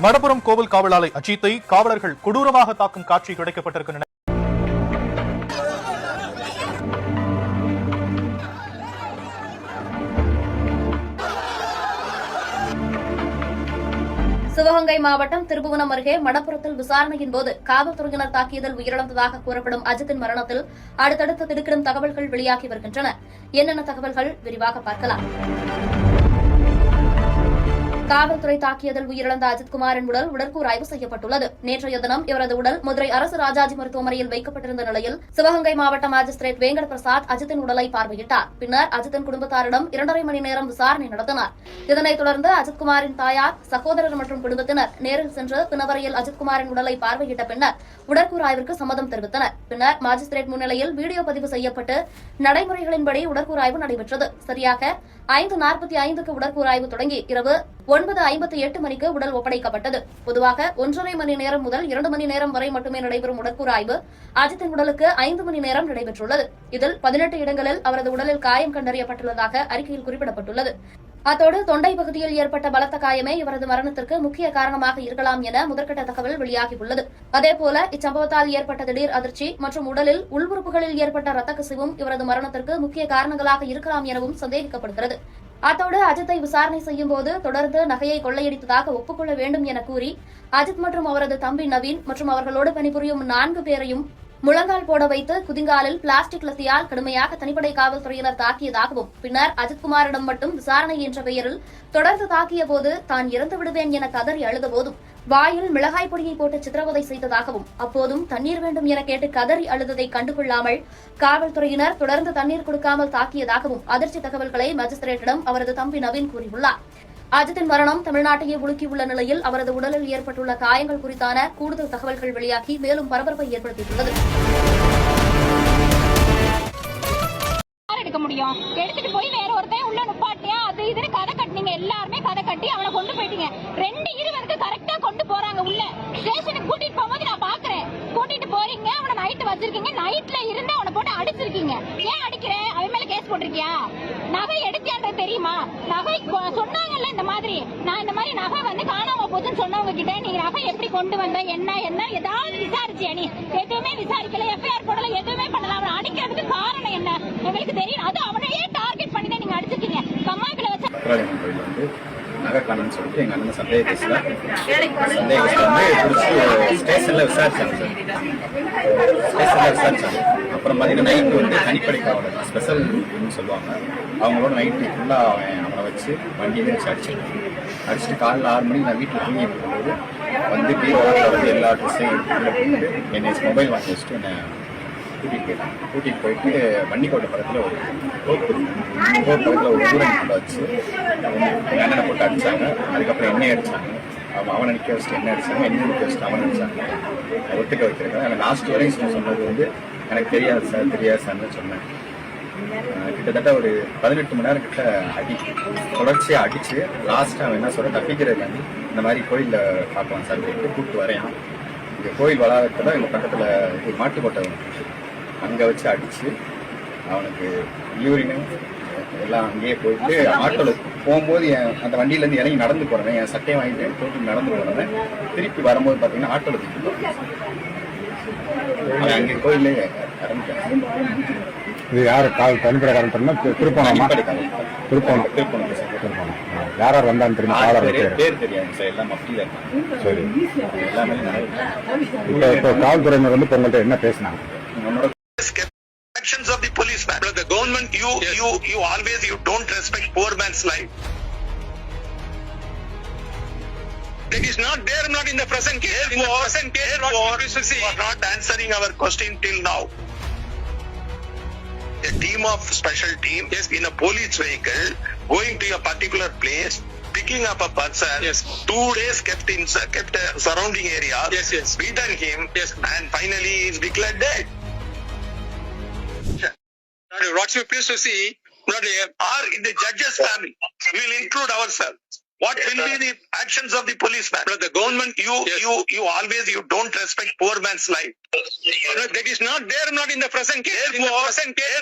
மடப்புரம் கோவில் காவலாளை அஜித்தை காவலர்கள் கொடூரமாக தாக்கும் காட்சி கிடைக்கப்பட்டிருக்கின்றன. சிவகங்கை மாவட்டம் திருபுவனம் அருகே மடப்புரத்தில் விசாரணையின் போது காவல்துறையினர் தாக்கியதில் உயிரிழந்ததாக கூறப்படும் அஜித்தின் மரணத்தில் அடுத்தடுத்து திடுக்கிடும் தகவல்கள் வெளியாகி வருகின்றன. என்னென்ன தகவல்கள் விரிவாக பார்க்கலாம். காவல்துறை தாக்கியதில் உயிரிழந்த அஜித்குமாரின் உடல் உடற்கூறு ஆய்வு செய்யப்பட்டுள்ளது. நேற்றைய தினம் இவரது உடல் மதுரை அரசு ராஜாஜி மருத்துவமனையில் வைக்கப்பட்டிருந்த நிலையில் சிவகங்கை மாவட்ட மாஜிஸ்திரேட் வேங்கட பிரசாத் அஜித்தின் உடலை பார்வையிட்டார். பின்னர் அஜித்தின் குடும்பத்தாரிடம் 2.5 மணி நேரம் விசாரணை நடத்தினார். இதனைத் தொடர்ந்து அஜித்குமாரின் தாயார், சகோதரர் மற்றும் குடும்பத்தினர் நேரில் சென்று பிணவரையில் அஜித்குமாரின் உடலை பார்வையிட்ட பின்னர் உடற்கூறு ஆய்விற்கு சம்மதம் தெரிவித்தனர். பின்னர் மாஜிஸ்திரேட் முன்னிலையில் வீடியோ பதிவு செய்யப்பட்டு நடைமுறைகளின்படி உடற்கூறு ஆய்வு நடைபெற்றது. சரியாக 5:45க்கு உடற்கூறு ஆய்வு தொடங்கி இரவு 9:58 மணிக்கு உடல் ஒப்படைக்கப்பட்டது. பொதுவாக 1.5 மணி நேரம் முதல் 2 மணி நேரம் வரை மட்டுமே நடைபெறும் உடற்கூறு ஆய்வு அஜித்தின் உடலுக்கு 5 மணி நேரம் நடைபெற்றுள்ளது. இதில் 18 இடங்களில் அவரது உடலில் காயம் கண்டறியப்பட்டுள்ளதாக அறிக்கையில் குறிப்பிடப்பட்டுள்ளது. அத்தோடு தொண்டை பகுதியில் ஏற்பட்ட பலத்த காயமே இவரது மரணத்திற்கு முக்கிய காரணமாக இருக்கலாம் என முதற்கட்ட தகவல் வெளியாகியுள்ளது. அதேபோல இச்சம்பவத்தால் ஏற்பட்ட திடீர் அதிர்ச்சி மற்றும் உடலில் உள்உறுப்புகளில் ஏற்பட்ட ரத்த கசிவும் இவரது மரணத்திற்கு முக்கிய காரணங்களாக இருக்கலாம் எனவும் சந்தேகிக்கப்படுகிறது. அத்தோடு அஜித்தை விசாரணை செய்யும் போது தொடர்ந்து நகையை கொள்ளையடித்ததாக ஒப்புக்கொள்ள வேண்டும் என கூறி அஜித் மற்றும் அவரது தம்பி நவீன் மற்றும் அவர்களோடு பணிபுரியும் 4 பேரையும் முழங்கால் போட வைத்து குதிங்காலில் பிளாஸ்டிக் லத்தியால் கடுமையாக தனிப்படை காவல்துறையினர் தாக்கியதாகவும், பின்னர் அஜித்குமாரிடம் மட்டும் விசாரணை என்ற பெயரில் தொடர்ந்து தாக்கிய போது தான் இறந்து விடுவேன் என கதறி அழுதபோதும் வாயில் மிளகாய் பொடியை போட்டு சித்திரவதை செய்ததாகவும், அப்போதும் தண்ணீர் வேண்டும் என கேட்டு கதறி அழுததை கண்டுகொள்ளாமல் காவல்துறையினர் தொடர்ந்து தண்ணீர் கொடுக்காமல் தாக்கியதாகவும் அதிர்ச்சி தகவல்களை மாஜிஸ்திரேட்டிடம் அவரது தம்பி நவீன் கூறியுள்ளார். அஜித்தின் மரணம் தமிழ்நாட்டையே உலுக்கியுள்ள நிலையில் அவரது உடலில் ஏற்பட்டுள்ள காயங்கள் குறித்தான கூடுதல் தகவல்கள் வெளியாகி மேலும் பரபரப்பை ஏற்படுத்தியுள்ளது. எடுக்க முடியும் எடுத்துட்டு போய் வேற ஒருத்தையும் உள்ள நுப்பாட்டியா அது இதுன்னு கதை கட்டினீங்க. எல்லாருமே கதை கட்டி அவனை கொண்டு போயிட்டீங்க. 2:20க்கு கரெக்டா கொண்டு போறாங்க. உள்ள ஸ்டேஷனுக்கு கூட்டிட்டு போகும்போது நான் பாக்குறேன். கூட்டிட்டு போறீங்க, அவனை நைட்டு வச்சிருக்கீங்க. நைட்ல இருந்து அவனை போட்டு அடிச்சிருக்கீங்க. ஏன் அடிக்கிற? அவன் மேல கேஸ் போட்டிருக்கியா? நகை எடுத்தியான்றது தெரியுமா? நகை சொன்னாங்கல்ல இந்த மாதிரி, நான் இந்த மாதிரி நகை வந்து காணாம போச்சுன்னு சொன்னவங்க கிட்ட நீங்க நகை எப்படி கொண்டு வந்த என்ன ஏதாவது விசாரிச்சியா? நீ எதுவுமே விசாரிக்கல, எஃப்ஐஆர் போடல, எதுவுமே பண்ணல. அவனை அடிக்கிறதுக்கு காரணம் என்ன எங்களுக்கு தெரியும். அது அவனையே டார்கெட் பண்ணி தான் நீங்க அடிச்சிருக்கீங்க. கம்மாய்க்குள்ள வச்சு நகை காணுன்னு சொல்லிட்டு எங்க அண்ணன் சந்தேக கேஸ்ல வந்து பிடிச்சி ஸ்டேஷன்ல விசாரிச்சாங்க சார். ஸ்டேஷன்ல விசாரிச்சாங்க. அப்புறம் பாத்தீங்கன்னா நைட்டு வந்து தனிப்படை காவலர் ஸ்பெஷல் சொல்லுவாங்க, அவங்களோட நைட்டு ஃபுல்லா அவனை வச்சு வண்டியில வச்சு அடிச்சுட்டு காலைல 6 மணிக்கு நான் வீட்டில் தூங்கிட்டு இருக்கும்போது வந்து வந்து எல்லா ட்ரெஸ்ஸையும் என்னை மொபைல் வாங்கி வச்சுட்டு என்னை கூட்டிகிட்டு போயிட்டு வண்டிக்கோட்டை பக்கத்தில் ஒரு பக்கத்தில் ஒரு ஊரணிக்குள்ள வச்சு எங்கள் அண்ணனை போட்டு அடித்தாங்க. அதுக்கப்புறம் எண்ணெய் அடித்தாங்க. அவனை நிற்க வச்சுட்டு எண்ணெய் அடித்தாங்க, எண்ணெய் நிற்க வச்சுட்டு அவனை அடித்தாங்க. ஒத்துக்க வைக்கிறாங்க. எனக்கு லாஸ்ட் வரைக்கும் சொன்னது வந்து எனக்கு தெரியாது சார்னு சொன்னேன். கிட்டத்தட்ட ஒரு 18 மணி நேரம் கிட்ட தொடர்ச்சியாக அடித்து லாஸ்ட்டாக அவன் என்ன சொல்ல தப்பிக்கிறது வந்து இந்த மாதிரி கோயிலில் பார்க்கலாம் சார் கூப்பிட்டு வரையான். இங்கே கோயில் வளாகத்தில் எங்கள் பக்கத்தில் இது மாட்டுக்கோட்டை அங்கே வச்சு அடித்து அவனுக்கு யூரினு எல்லாம் அங்கேயே போயிட்டு ஆட்டோவில் போகும்போது அந்த வண்டியிலேருந்து இறங்கி நடந்து போகிறேன். என் சட்டையை வாங்கிட்டு போட்டு நடந்து போகிறேன். திருப்பி வரும்போது பார்த்தீங்கன்னா ஆட்டோவில் அவன் அங்கே கோயிலே இறந்துட்டேன். இது யாரு தனிப்படை காரணம்னா திருப்போணம் யார் யார் வந்தான்னு தெரியுமா? பேர் தெரியாது சார், எல்லாம் மத்தியில் இருக்காங்க. சரி, எல்லாமே இப்போ காவல்துறையினர் வந்து உங்கள்கிட்ட என்ன பேசினாங்க? Actions of the policeman. The government, you always don't respect poor man's life. That is not there, not in the present case. In the present case, you are not answering our question till now. A team of special team is in a police vehicle going to a particular place, picking up a person. Yes. 2 days kept surrounding area. Yes. Beaten him. Yes. And finally he is declared dead. What you please to see, are in the judge's family. We will include ourselves. What will be the actions of the policeman? The government, you always don't respect poor man's life. That is not there, not in the present case. In the present case,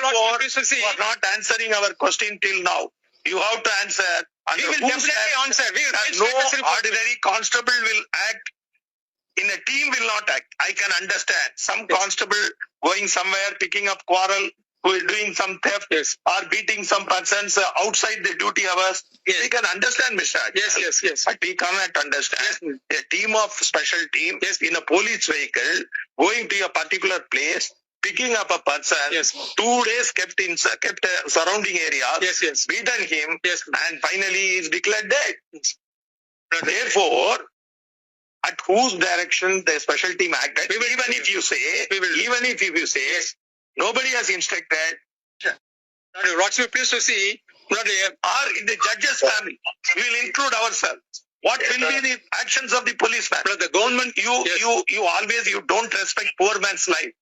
you are not answering our question till now. You have to answer. We will definitely answer. No ordinary constable will act. In a team will not act. I can understand. Some constable going somewhere, picking up quarrel, who is doing some theft or beating some persons outside the duty hours. We can understand, Mr. Yes. But we cannot understand a team of special team in a police vehicle going to a particular place, picking up a person, 2 days kept surrounding areas, beaten him, and finally he is declared dead. Therefore, at whose direction the special team acted, even if you say, nobody has instructed, what you please to see, or in the judge's family, we will include ourselves. What will be the actions of the policeman? The government, you always, you don't respect poor man's life.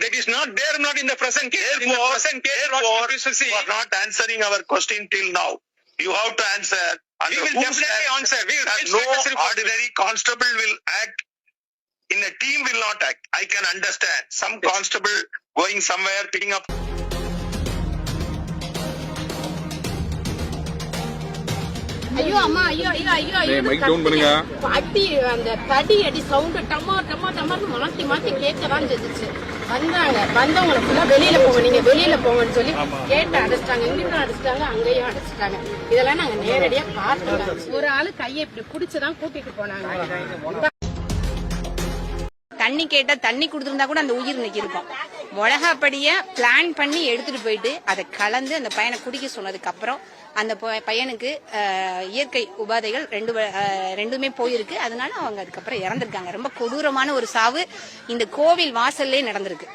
That is not there, not in the present case. Therefore, you are not answering our question till now. You have to answer. We will definitely answer. No ordinary constable will act. In a team will not act. I can understand. Some constable going somewhere, picking up. ஐயோ அம்மா ஐயோ mic down பண்ணுங்க. அடி அந்த தடி அடி sound டம்மார்னு மாத்தி கேட்கதான் செஞ்சுச்சு. வந்தவங்களை ஃபுல்லா வெளியில போங்கன்னு சொல்லி கேட்டு அடைச்சிட்டாங்க. இங்கிட்டும் அடைச்சிட்டாங்க, அங்கேயும் அடைச்சிட்டாங்க. இதெல்லாம் நாங்க நேரடியா பார்த்தோம். ஒரு ஆளு கையை இப்படி புடிச்சுதான் கூட்டிட்டு போனாங்க. தண்ணி கேட்டா தண்ணி கொடுத்திருந்தா கூட அந்த உயிர் இன்னைக்கு இருக்கும். மிளகாப்படிய பிளான் பண்ணி எடுத்துட்டு போயிட்டு அதை கலந்து அந்த பையனை குடிக்க சொன்னதுக்கு அப்புறம் அந்த பையனுக்கு இயற்கை உபாதைகள் ரெண்டுமே போயிருக்கு. அதனால அவங்க அதுக்கப்புறம் இறந்திருக்காங்க. ரொம்ப கொடூரமான ஒரு சாவு இந்த கோவில் வாசல்லே நடந்திருக்கு.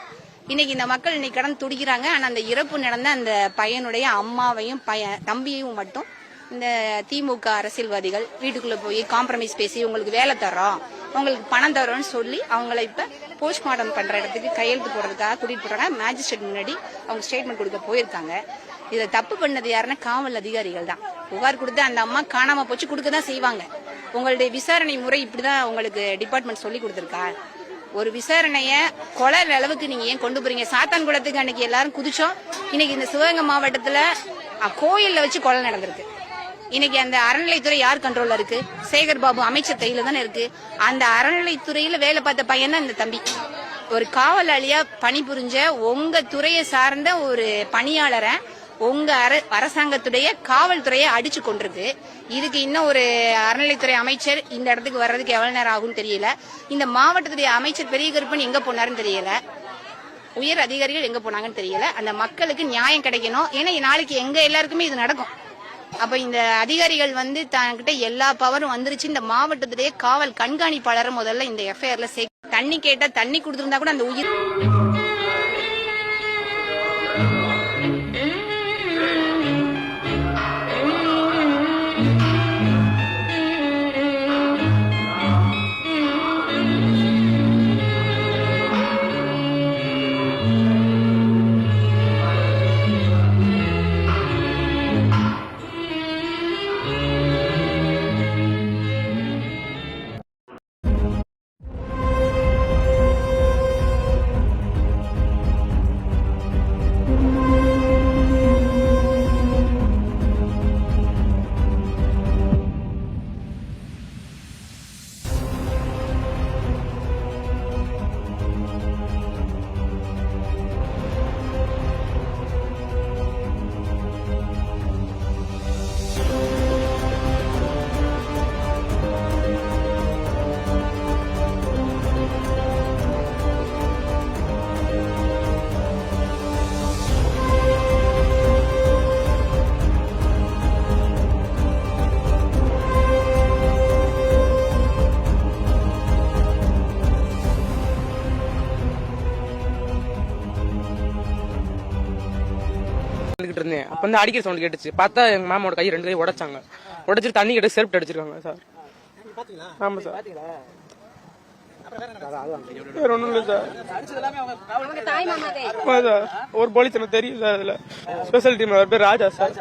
இன்னைக்கு இந்த மக்கள் இன்னைக்கு கடந்து துடிக்கிறாங்க. ஆனா அந்த இறப்பு நடந்த அந்த பையனுடைய அம்மாவையும் தம்பியையும் மட்டும் இந்த திமுக அரசியல்வாதிகள் வீட்டுக்குள்ள போய் காம்ப்ரமைஸ் பேசி உங்களுக்கு வேலை தரோம், உங்களுக்கு பணம் தரோம்னு சொல்லி அவங்கள இப்ப போஸ்ட்மார்ட்டம் பண்ற இடத்துக்கு கையெழுத்து போடுறதுக்காக கூட்டிட்டு போறாங்க. மேஜிஸ்ட்ரேட் முன்னாடி அவங்க ஸ்டேட்மெண்ட் கொடுக்க போயிருக்காங்க. இதை தப்பு பண்ணது யாருன்னா காவல் அதிகாரிகள் தான். புகார் கொடுத்து அந்த அம்மா காணாம போச்சு கொடுக்கதான் செய்வாங்க. உங்களுடைய விசாரணை முறை இப்படிதான் உங்களுக்கு டிபார்ட்மெண்ட் சொல்லி கொடுத்துருக்கா? ஒரு விசாரணைய கொலை அளவுக்கு நீங்க ஏன் கொண்டு போறீங்க? சாத்தான்குளத்துக்கு அன்னைக்கு எல்லாரும் குதிச்சோம். இன்னைக்கு இந்த சிவகங்கை மாவட்டத்துல கோயில்ல வச்சு கொலை நடந்திருக்கு. இன்னைக்கு அந்த அறநிலைத்துறை யார் கண்ட்ரோல்ல இருக்கு? சேகர் பாபு அமைச்சர் கையில தானே இருக்கு. அந்த அறநிலைத்துறையில வேலை பார்த்த பையன் தான் இந்த தம்பி. ஒரு காவலாளியா பணிபுரிஞ்ச உங்க துறையை சார்ந்த ஒரு பணியாளரை உங்க அரசாங்கத்துடைய காவல்துறையை அடிச்சு கொண்டிருக்கு. இதுக்கு இன்னும் ஒரு அறநிலைத்துறை அமைச்சர் இந்த இடத்துக்கு வர்றதுக்கு எவ்வளவு நேரம் ஆகும்னு தெரியல. இந்த மாவட்டத்துடைய அமைச்சர் பெரிய கருப்பன் எங்க போனாருன்னு தெரியல. உயர் அதிகாரிகள் எங்க போனாங்கன்னு தெரியல. அந்த மக்களுக்கு நியாயம் கிடைக்கணும். ஏன்னா நாளைக்கு எங்க எல்லாருக்குமே இது நடக்கும். அப்ப இந்த அதிகாரிகள் தன்கிட்ட எல்லா பவரும் வந்துருச்சு. இந்த மாவட்டத்துடைய காவல் கண்காணிப்பாளர் முதல்ல இந்த எஃப்ஐஆர்ல தண்ணி கேட்டா தண்ணி கொடுத்திருந்தா கூட அந்த உயிர் இருந்தேன். அப்ப வந்து அடிக்கிற சவுண்ட் கேட்டுச்சு. பார்த்தா எங்க மாமாவோட கை 2 கை உடைச்சாங்க. உடைச்சிட்டு தண்ணி கேட்டு செருப்பு அடிச்சிருக்காங்க சார். ஆமா சார். வேற ஒண்ணும் இல்ல சார். ஒரு போலீஸ் எனக்கு தெரியும் சார். அதுல ஸ்பெஷல் டீம் அவர் பேர் ராஜா சார்.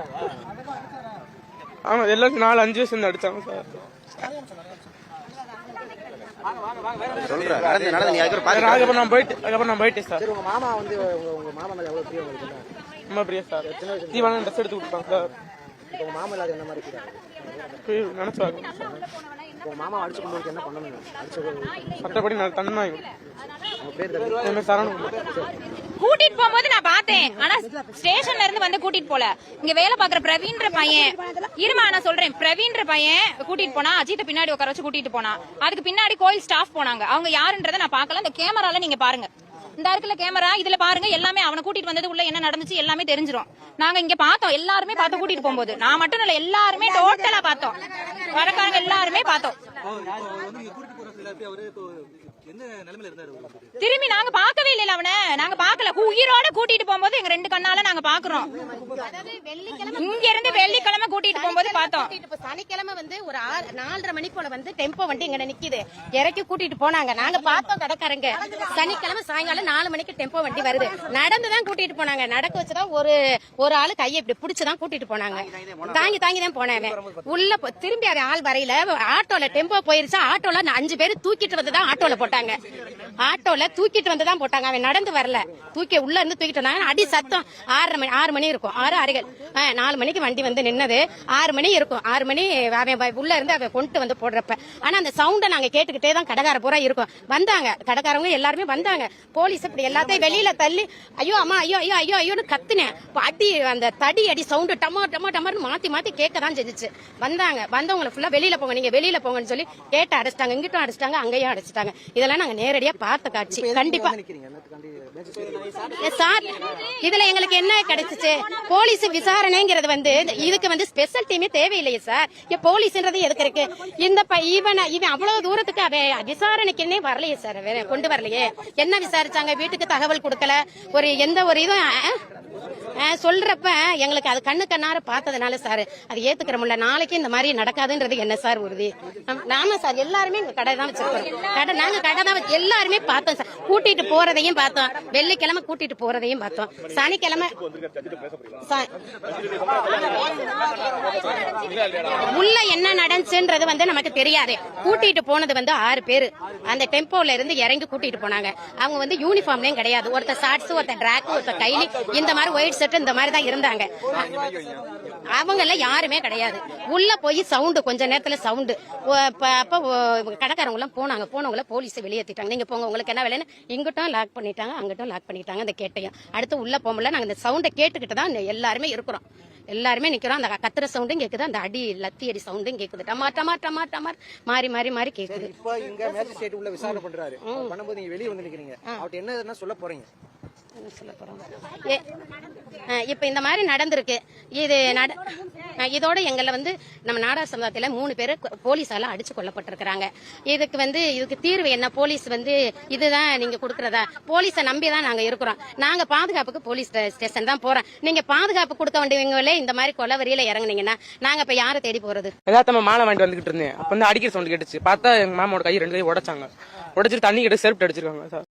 ஆமா எல்லாரும் 4-5 வருஷம் அடிச்சாங்க சார். அதுக்கப்புறம் நான் போயிட்டேன் சார். ரொம்ப பிரியா சார். தீவான ட்ரெஸ் எடுத்து கொடுப்பாங்க சார். உங்க மாமா இல்லாத என்ன மாதிரி நினைச்சாங்க உங்க மாமா அடிச்சு கொண்டு வந்து என்ன பண்ணணும்? சட்டப்படி தன்னாங்க. உங்க பேர் என்ன சரவணன். கூட்டிட்டு போகும்போது நான் பார்த்தேன், ஆனா ஸ்டேஷன்ல இருந்து வந்து கூட்டிட்டு போல. இங்க வேலை பாக்குற பிரவீன்ற பையன், இருமா நான் சொல்றேன், பிரவீன்ற பையன் கூட்டிட்டு போனா, அஜித் பின்னாடி உட்கார வச்சு கூட்டிட்டு போனா. அதுக்கு பின்னாடி கோயில் ஸ்டாஃப் போனாங்க. அவங்க யாருன்றதை நான் பார்க்கல. இந்த கேமரால நீங்க பாருங்க, இந்த இருக்குல்ல கேமரா, இதுல பாருங்க, எல்லாமே அவனை கூட்டிட்டு வந்தது உள்ள என்ன நடந்துச்சு எல்லாமே தெரிஞ்சிரும். நாங்க இங்க பார்த்தோம், எல்லாருமே பார்த்தோம் கூட்டிட்டு போகும்போது. நான் மட்டும் இல்ல, எல்லாருமே டோட்டலா பார்த்தோம், வரக்காரங்க எல்லாருமே பார்த்தோம். திரும்பி நாங்க பார்க்கவே இல்ல அவனை, நாங்க பார்க்கல. உயிரோட கூட்டிட்டு போகும்போது எங்க ரெண்டு கண்ணால நாங்க பாக்குறோம். இங்க இருந்து வெள்ளிக்கிழமை கூட்டிட்டு போகும்போது பார்த்தோம். சனிக்கிழமை வந்து ஒரு 4:30 மணி போல வந்து டெம்போ வண்டி இங்க நிக்குது, இறக்கி கூட்டிட்டு போனாங்க. நாங்க பார்த்தோம் கடைக்காரங்க. சனிக்கிழமை சாயங்காலம் 4 மணிக்கு டெம்போ வண்டி வருது, நடந்துதான் கூட்டிட்டு போனாங்க. நடக்க வச்சுதான் ஒரு ஆளு கையை இப்படி பிடிச்சுதான் கூட்டிட்டு போனாங்க. தாங்கி தான் போனேன். உள்ள திரும்பி அவன் ஆள் வரையில ஆட்டோல டெம்போ போயிருச்சா, ஆட்டோல 5 பேர் தூக்கிட்டு வந்துதான் ஆட்டோல போட்டாங்க. ஆட்டோல தூக்கிட்டு வந்துதான் போட்டாங்க. அவன் நடந்து வரல, தூக்கி உள்ள இருந்து தூக்கிட்டு வந்தாங்க. அடி சத்தம் 6 மணி இருக்கும், 6 4 மணிக்கு வண்டி வந்து நின்னது, 6 மணி இருக்கும். 6 மணி அவன் உள்ள இருந்து அவன் கொண்டு வந்து போடுறப்ப, ஆனா அந்த சவுண்ட நாங்க கேட்டுக்கிட்டே தான் கடைக்கார பூரா இருக்கும். வந்தாங்க கடைக்காரங்க எல்லாருமே வந்தாங்க. போலீஸ் இப்படி எல்லாத்தையும் வெளியில தள்ளி ஐயோ அம்மா ஐயோ ஐயோ ஐயோ ஐயோன்னு கத்துனேன். அடி அந்த தடி அடி சவுண்டு டமர்னு மாத்தி கேட்கதான் செஞ்சுச்சு. வந்தவங்களை ஃபுல்லா வெளியில போங்க, நீங்க வெளியில போங்கன்னு சொல்லி கேட்ட அடைச்சிட்டாங்க. இங்கிட்டும் அடைச்சிட்டாங்க, அங்கேயும் அடைச்சிட்டாங்க. இதெல்லாம் நாங்க நேரடியா பார்த்த காட்சி. கண்டிப்பா சார், இதுல எங்களுக்கு என்ன கிடைச்சிச்சு? போலீஸ் விசாரணைங்கிறது வந்து இதுக்கு வந்து ஸ்பெஷல் டீமே தேவையில்லையே சார். போலீஸ்ன்றது எதுக்கு இருக்கு? இந்த இவன் அவ்வளவு தூரத்துக்கு அவன் விசாரணைக்குன்னே வரலையே சார், கொண்டு வரலையே. என்ன விசாரிச்சாங்க? வீட்டுக்கு தகவல் கொடுக்கல, ஒரு எந்த ஒரு இதுவும் சொல்றப்ப எங்களுக்கு அது கண்ணார பார்த்ததுனால சார் அது ஏத்துக்கிற முடியல. நாளைக்கு இந்த மாதிரி நடக்காதுன்றது என்ன சார் உறுதி? நாம சார் எல்லாருமே எங்க கடை தான் வச்சிருக்கோம். நாங்க கடை தான் எல்லாருமே பார்த்தோம் சார். கூட்டிட்டு போறதையும் பார்த்தோம், வெள்ளிக்கிழமை கூட்டிட்டு போறதையும் பார்த்தோம், சனிக்கிழமை உள்ள என்ன நடந்துச்சுன்றது வந்து நமக்கு தெரியாது. கூட்டிட்டு போனது வந்து 6 பேரு அந்த டெம்போல இருந்து இறங்கி கூட்டிட்டு போனாங்க. அவங்க வந்து யூனிஃபார்ம்லயும் கிடையாது, ஒருத்தர் ஷார்ட்ஸ், ஒருத்தர் டிராக், ஒருத்தர் கைலி, இந்த மாதிரி ஒயிட் ஷர்ட், இந்த மாதிரி தான் இருந்தாங்க. அவங்க எல்லாம் யாருமே கிடையாது. உள்ள போய் சவுண்டு, கொஞ்ச நேரத்துல சவுண்டு. அப்ப கடைக்காரங்க எல்லாம் போனவங்கள போலீஸ் வெளியேற்றிட்டாங்க. நீங்க போங்க, உங்களுக்கு என்ன வேலைன்னு இங்கிட்டும் லாக் பண்ணிட்டாங்க, அங்கிட்டும் லாக் பண்ணிட்டாங்க. அந்த கேட்டையும் அடுத்து உள்ள போகல. நாங்க இந்த சவுண்டை கேட்டுக்கிட்டு தான் எல்லாருமே இருக்கிறோம், எல்லாருமே நிக்கிறோம். அந்த கத்துற சவுண்டும் கேக்குது, அந்த அடி லத்தி அடி சவுண்டும் கேக்குது. டமார் மாறி கேக்குது. இப்ப இங்க மேஜிஸ்ட்ரேட் உள்ள விசாரணை பண்றாரு, பண்ணும்போது நீங்க வெளிய வந்து நிக்கிறீங்க, அவட்ட என்ன சொல்ல போறீங்க? இப்ப இந்த மாதிரி நடந்திருக்கு. இதோட எங்களை வந்து நம்ம நாடார் சமுதாயத்துல 3 பேர் போலீஸால அடிச்சு கொல்லப்பட்டிருக்கிறாங்க. இதுக்கு தீர்வு என்ன? போலீஸ் வந்து இதுதான் நீங்க கொடுக்கறதா? போலீஸை நம்பிதான் நாங்க இருக்கிறோம். நாங்க பாதுகாப்புக்கு போலீஸ் ஸ்டேஷன் தான் போறோம். நீங்க பாதுகாப்பு கொடுக்க வேண்டியவங்களே இந்த மாதிரி கொலவரியில இறங்குனீங்கன்னா நாங்க இப்ப யாரை தேடி போறது? ஏதாவது மாலை வாங்கிட்டு வந்துகிட்டு இருந்தேன், அப்ப வந்து அடிக்கிற சவுண்ட் கேட்டுச்சு. பார்த்தா எங்க மாமாவோட கை 2 கை உடைச்சாங்க. உடைச்சிட்டு தண்ணி கிட்ட செருப்பு அடிச்சிருக்காங்க சார்.